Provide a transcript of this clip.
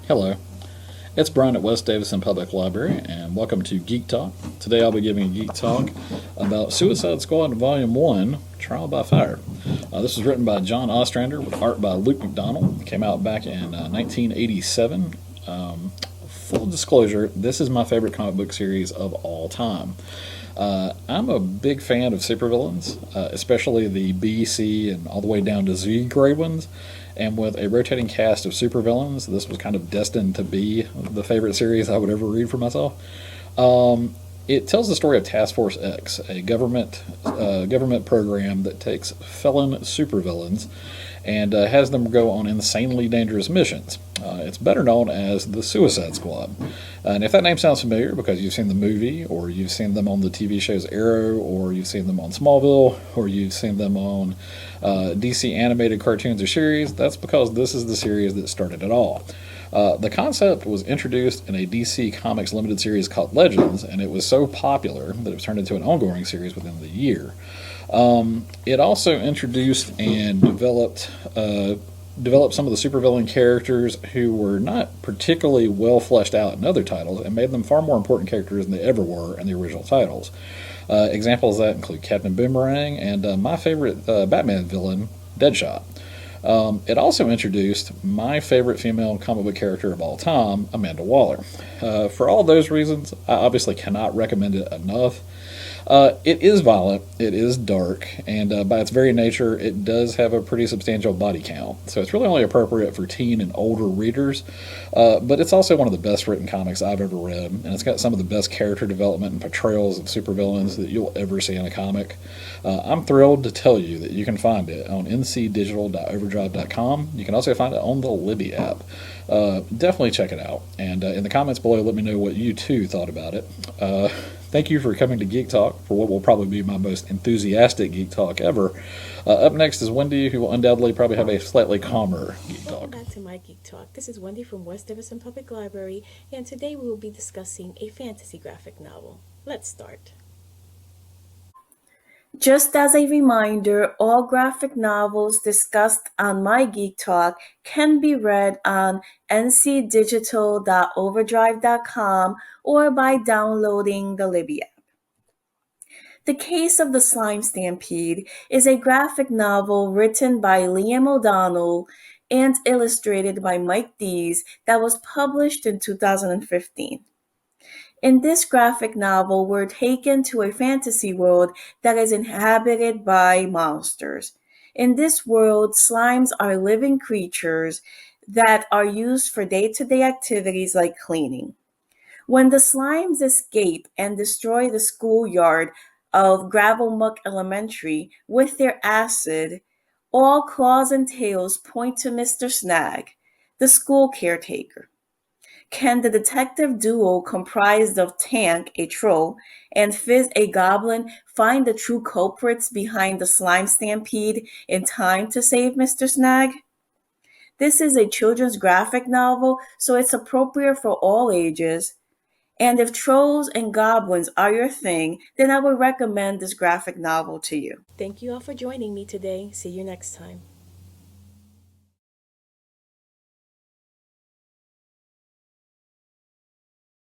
Hello, it's Brian at West Davidson Public Library, and welcome to Geek Talk. Today I'll be giving a geek talk about Suicide Squad Volume 1 Trial by Fire. This was written by John Ostrander with art by Luke McDonnell. It came out back in 1987. Full disclosure, this is my favorite comic book series of all time. I'm a big fan of supervillains, especially the B, C, and all the way down to Z grade ones. And with a rotating cast of supervillains, this was kind of destined to be the favorite series I would ever read for myself. It tells the story of Task Force X, a government program that takes felon supervillains and has them go on insanely dangerous missions. It's better known as the Suicide Squad. And if that name sounds familiar because you've seen the movie, or you've seen them on the TV shows Arrow, or you've seen them on Smallville, or you've seen them on DC animated cartoons or series, that's because this is the series that started it all. The concept was introduced in a DC Comics limited series called Legends, and it was so popular that it was turned into an ongoing series within the year. It also introduced and developed some of the supervillain characters who were not particularly well fleshed out in other titles, and made them far more important characters than they ever were in the original titles. Examples of that include Captain Boomerang and my favorite Batman villain, Deadshot. It also introduced my favorite female comic book character of all time, Amanda Waller. For all those reasons, I obviously cannot recommend it enough. It is violent, it is dark, and by its very nature, it does have a pretty substantial body count. So it's really only appropriate for teen and older readers, but it's also one of the best written comics I've ever read, and it's got some of the best character development and portrayals of supervillains that you'll ever see in a comic. I'm thrilled to tell you that you can find it on ncdigital.overdrive.com. You can also find it on the Libby app. Definitely check it out, and in the comments below, let me know what you too thought about it. Thank you for coming to Geek Talk for what will probably be my most enthusiastic Geek Talk ever. Up next is Wendy, who will undoubtedly probably have a slightly calmer Geek Welcome Talk. back to my Geek Talk. This is Wendy from West Davidson Public Library, and today we will be discussing a fantasy graphic novel. Let's start. Just as a reminder, all graphic novels discussed on My Geek Talk can be read on ncdigital.overdrive.com or by downloading the Libby app. The Case of the Slime Stampede is a graphic novel written by Liam O'Donnell and illustrated by Mike Dees that was published in 2015. In this graphic novel, we're taken to a fantasy world that is inhabited by monsters. In this world, slimes are living creatures that are used for day-to-day activities like cleaning. When the slimes escape and destroy the schoolyard of Gravelmuck Elementary with their acid, all claws and tails point to Mr. Snag, the school caretaker. Can the detective duo comprised of Tank, a troll, and Fizz, a goblin, find the true culprits behind the slime stampede in time to save Mr. Snag? This is a children's graphic novel, so it's appropriate for all ages. And if trolls and goblins are your thing, then I would recommend this graphic novel to you. Thank you all for joining me today. See you next time.